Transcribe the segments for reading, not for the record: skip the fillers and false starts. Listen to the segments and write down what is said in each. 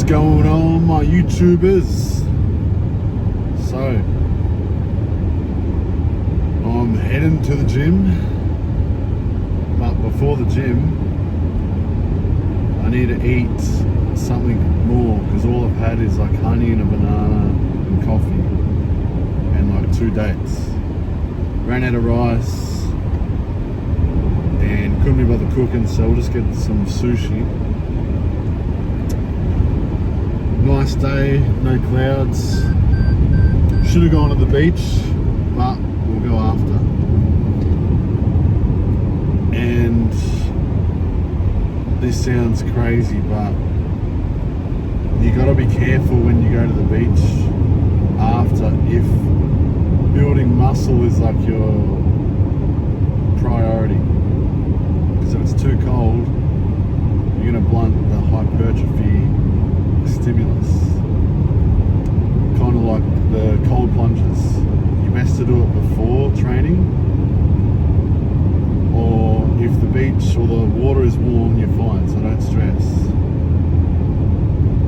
going on, my YouTubers? So I'm heading to the gym, but before the gym I need to eat something more, because all I've had is like honey and a banana and coffee and like 2 dates. Ran out of rice and couldn't be bothered cooking, so we'll just get some sushi. Nice day, no clouds. Should have gone to the beach, but we'll go after. And this sounds crazy, but you got to be careful when you go to the beach after. If building muscle is like your priority, because if it's too cold, you're going to blunt the hypertrophy stimulus, kind of like the cold plunges. You're best to do it before training, or if the beach or the water is warm, you're fine, so don't stress.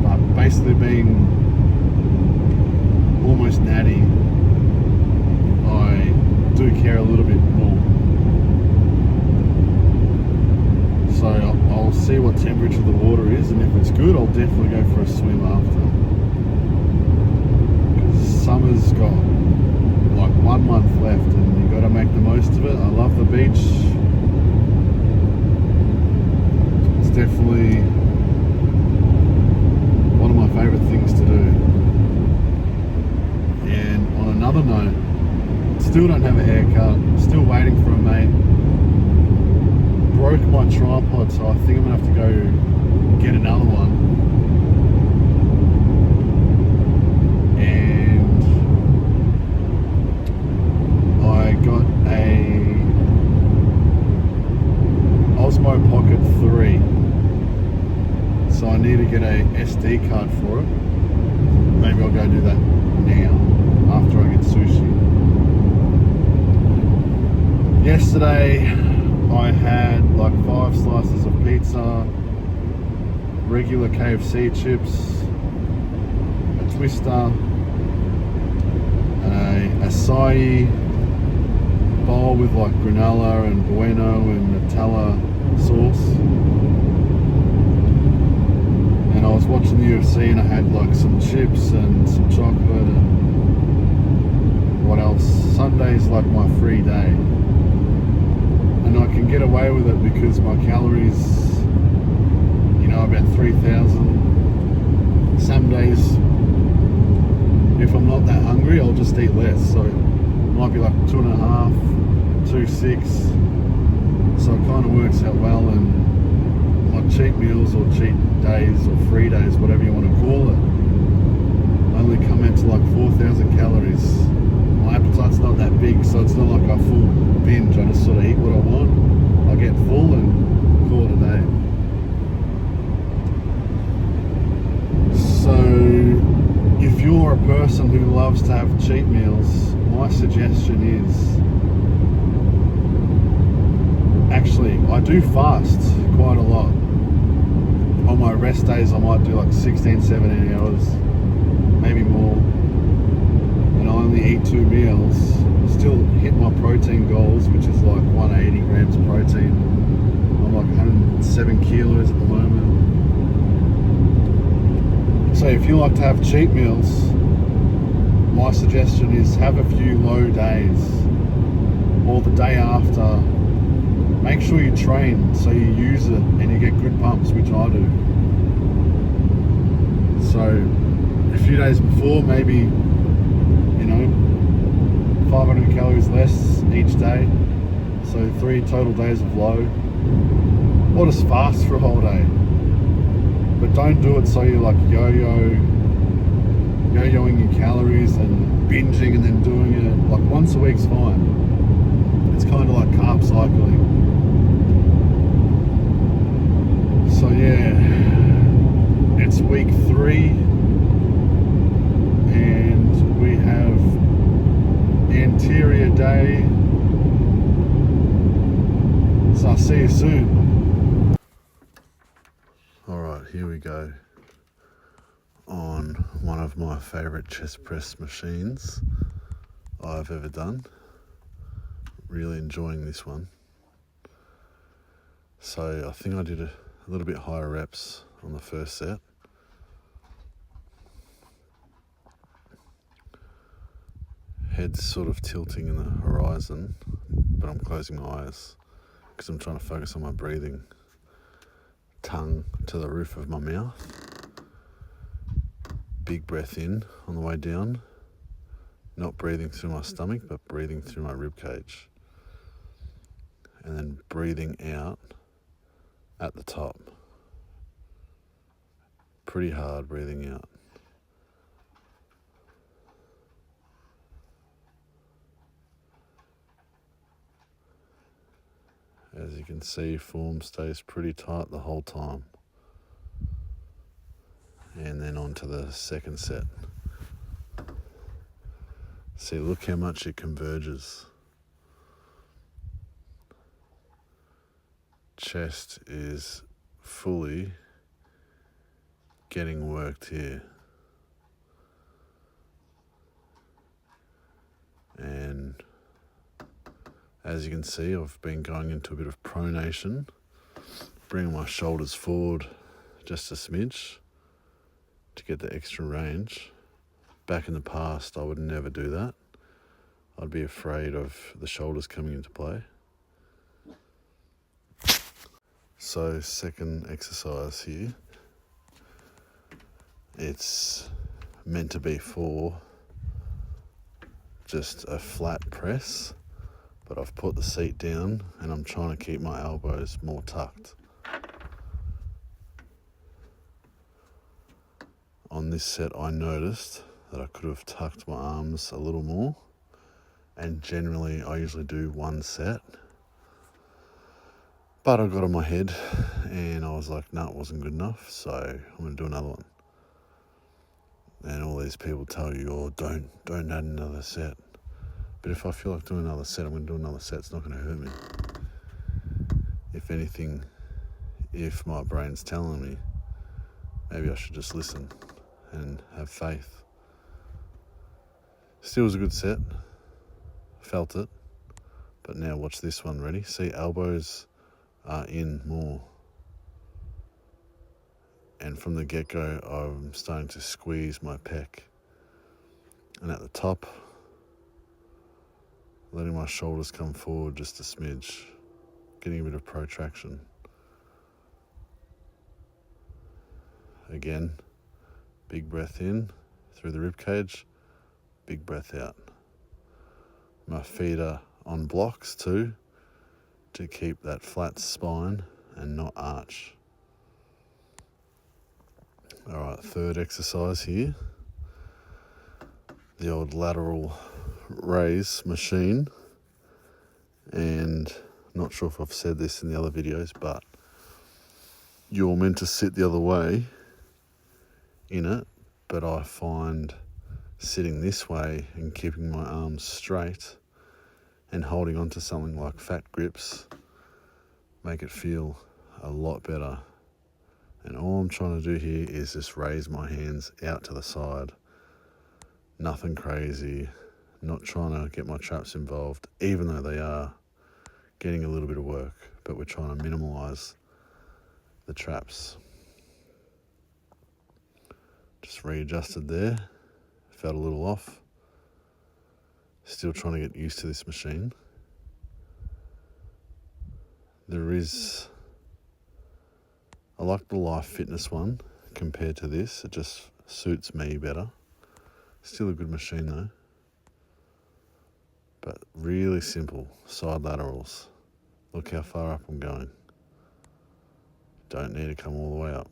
But basically, being almost natty, I do care a little bit more. So I'll see what temperature the water is, and if it's good, I'll definitely go for a swim after. Because summer's got like 1 month left, and you got to make the most of it. I love the beach. It's definitely one of my favorite things to do. And on another note, still don't have a haircut. Still waiting for a mate. Broke my tripod, so I think I'm gonna have to go get another one. And I got a Osmo Pocket 3, so I need to get a SD card for it. Maybe I'll go do that now after I get sushi. Yesterday I had like 5 slices of pizza, regular KFC chips, a twister, a acai bowl with like granola and bueno and Nutella sauce. And I was watching the UFC and I had like some chips and some chocolate and what else. Sunday's like my free day. And I can get away with it because my calories, you know, about 3,000. Some days, if I'm not that hungry, I'll just eat less. So it might be like 2.5, 2.6. So it kind of works out well. And my cheat meals or cheat days or free days, whatever you want to call it, only come out to like 4,000 calories. My appetite's not that big, so it's not like a full binge. I just sort of eat what I want. I get full and call it a day. So if you're a person who loves to have cheat meals, my suggestion is, actually, I do fast quite a lot. On my rest days I might do like 16, 17 hours, maybe more. And I only eat 2 meals, still hit my protein goals, which is like 180 grams of protein. I'm like 107 kilos at the moment. So if you like to have cheat meals, my suggestion is have a few low days, or the day after, make sure you train so you use it and you get good pumps, which I do. So a few days before, maybe, 500 calories less each day, so 3 total days of low, or just fast for a whole day. But don't do it so you're like yo-yoing your calories and binging and then doing it. Like once a week's fine. It's kind of like carb cycling. So yeah, it's week 3 and we have Anterior day. So I'll see you soon. Alright, here we go. on one of my favourite chest press machines I've ever done. Really enjoying this one. So I think I did a little bit higher reps on the first set. Head's sort of tilting in the horizon, but I'm closing my eyes because I'm trying to focus on my breathing. Tongue to the roof of my mouth. Big breath in on the way down. Not breathing through my stomach, but breathing through my rib cage. And then breathing out at the top. Pretty hard breathing out. As you can see, form stays pretty tight the whole time. And then on to the second set. See, look how much it converges. Chest is fully getting worked here. And as you can see, I've been going into a bit of pronation, bringing my shoulders forward just a smidge to get the extra range. Back in the past, I would never do that. I'd be afraid of the shoulders coming into play. So, second exercise here. It's meant to be for just a flat press, but I've put the seat down and I'm trying to keep my elbows more tucked. On this set, I noticed that I could have tucked my arms a little more, and generally I usually do one set, but I got on my head and I was like, no, it wasn't good enough, so I'm going to do another one. And all these people tell you, oh, don't add another set. But if I feel like doing another set, I'm going to do another set. It's not going to hurt me. If anything, if my brain's telling me, maybe I should just listen and have faith. Still was a good set. Felt it. But now watch this one. Ready? See, elbows are in more. And from the get-go, I'm starting to squeeze my pec. And at the top, letting my shoulders come forward just a smidge, getting a bit of protraction. Again, big breath in through the rib cage, big breath out. My feet are on blocks too, to keep that flat spine and not arch. Alright, third exercise here. The old lateral raise machine. And not sure if I've said this in the other videos, but you're meant to sit the other way in it, but I find sitting this way and keeping my arms straight and holding onto something like fat grips make it feel a lot better. And all I'm trying to do here is just raise my hands out to the side. Nothing crazy, not trying to get my traps involved, even though they are getting a little bit of work, but we're trying to minimise the traps. Just readjusted there, felt a little off. Still trying to get used to this machine. I like the Life Fitness one compared to this. It just suits me better. Still a good machine though. But really simple side laterals. Look how far up I'm going. Don't need to come all the way up.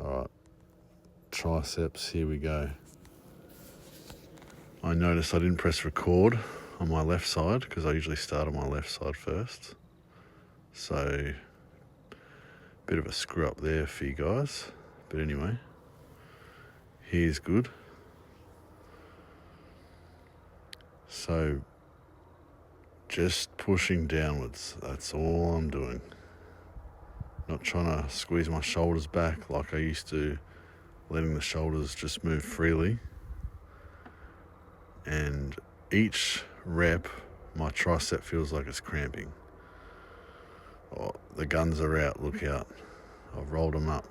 Alright, triceps, here we go. I noticed I didn't press record on my left side because I usually start on my left side first. So, bit of a screw up there for you guys. But anyway, here's good. So, just pushing downwards, that's all I'm doing. not trying to squeeze my shoulders back like I used to, letting the shoulders just move freely. And each rep, my tricep feels like it's cramping. Oh, the guns are out, look out. I've rolled them up.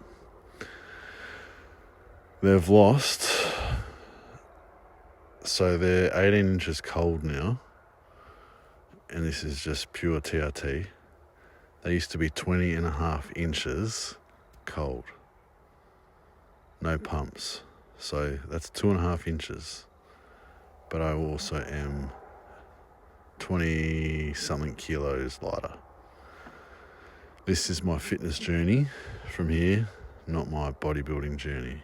They've lost, so they're 18 inches cold now, and this is just pure TRT. They used to be 20.5 inches cold. No pumps. So that's 2.5 inches. But I also am 20 something kilos lighter. This is my fitness journey from here, not my bodybuilding journey.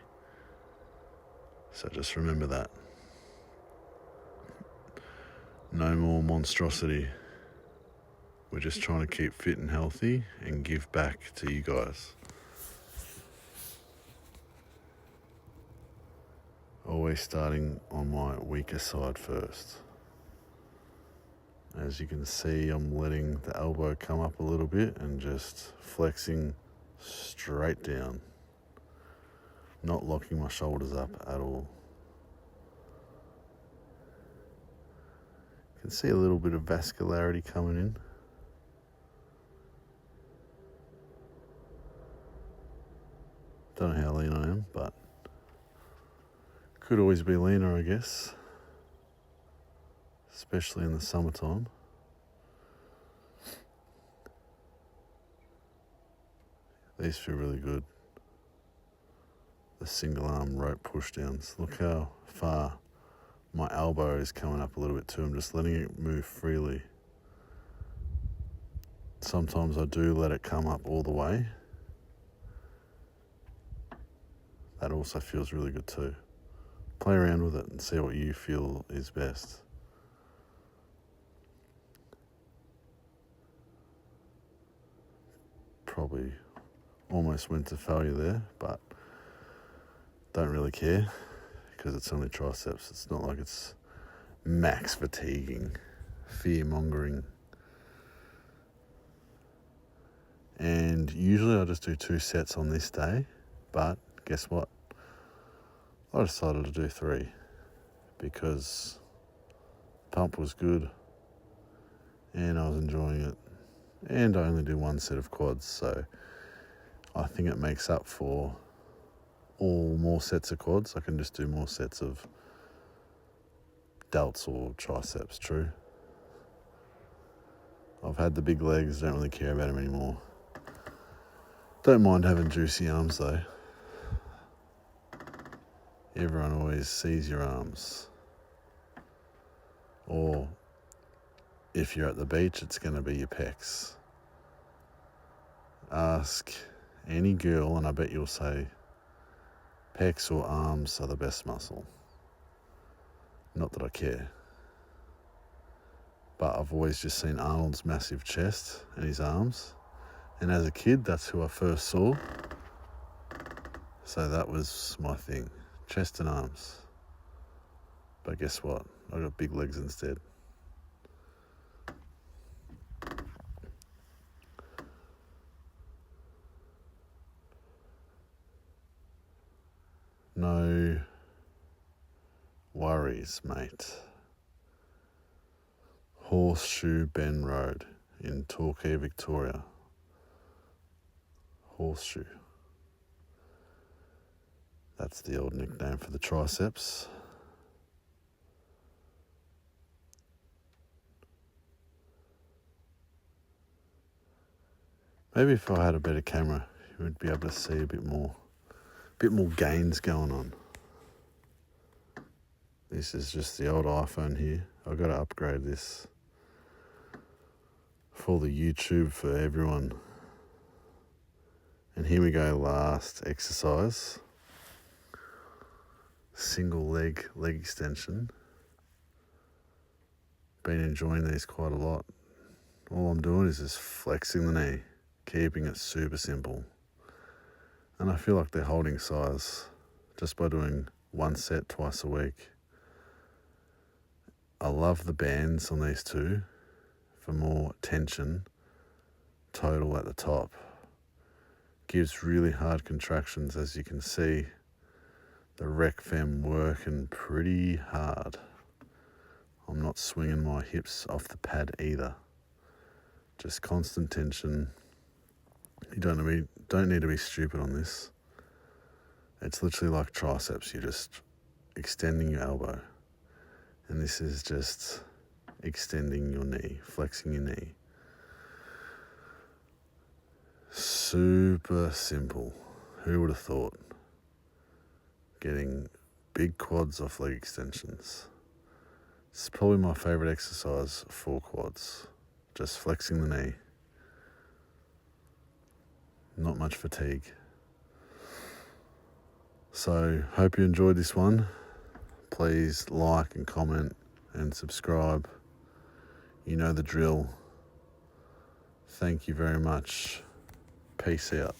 So just remember that. No more monstrosity. We're just trying to keep fit and healthy and give back to you guys. Always starting on my weaker side first. As you can see, I'm letting the elbow come up a little bit and just flexing straight down. Not locking my shoulders up at all. You can see a little bit of vascularity coming in. Don't know how lean I am, but could always be leaner, I guess. Especially in the summertime. These feel really good. The single arm rope push downs. Look how far my elbow is coming up a little bit too. I'm just letting it move freely. Sometimes I do let it come up all the way. That also feels really good too. Play around with it and see what you feel is best. Probably almost went to failure there, but don't really care because it's only triceps. It's not like it's max fatiguing, fear-mongering. And usually I just do 2 sets on this day, but guess what? I decided to do 3 because pump was good and I was enjoying it. And I only do 1 set of quads, so I think it makes up for all more sets of quads. I can just do more sets of delts or triceps, true. I've had the big legs, don't really care about them anymore. Don't mind having juicy arms though. Everyone always sees your arms. Or if you're at the beach, it's going to be your pecs. Ask any girl and I bet you'll say pecs or arms are the best muscle. Not that I care. But I've always just seen Arnold's massive chest and his arms. And as a kid, that's who I first saw. So that was my thing. Chest and arms. But guess what? I got big legs instead. No worries, mate. Horseshoe Bend Road in Torquay, Victoria. Horseshoe. That's the old nickname for the triceps. Maybe if I had a better camera, you would be able to see a bit more gains going on. This is just the old iPhone here. I've got to upgrade this for the YouTube for everyone. And here we go, last exercise. Single leg extension. Been enjoying these quite a lot. All I'm doing is just flexing the knee, keeping it super simple. And I feel like they're holding size just by doing 1 set twice a week. I love the bands on these two for more tension total at the top. gives really hard contractions, as you can see. The rec fem working pretty hard. I'm not swinging my hips off the pad either. Just constant tension. You don't need to be stupid on this. It's literally like triceps. You're just extending your elbow. And this is just extending your knee, flexing your knee. Super simple. Who would have thought? Getting big quads off leg extensions. It's probably my favorite exercise for quads. Just flexing the knee. Not much fatigue. So, hope you enjoyed this one. Please like and comment and subscribe. You know the drill. Thank you very much. Peace out.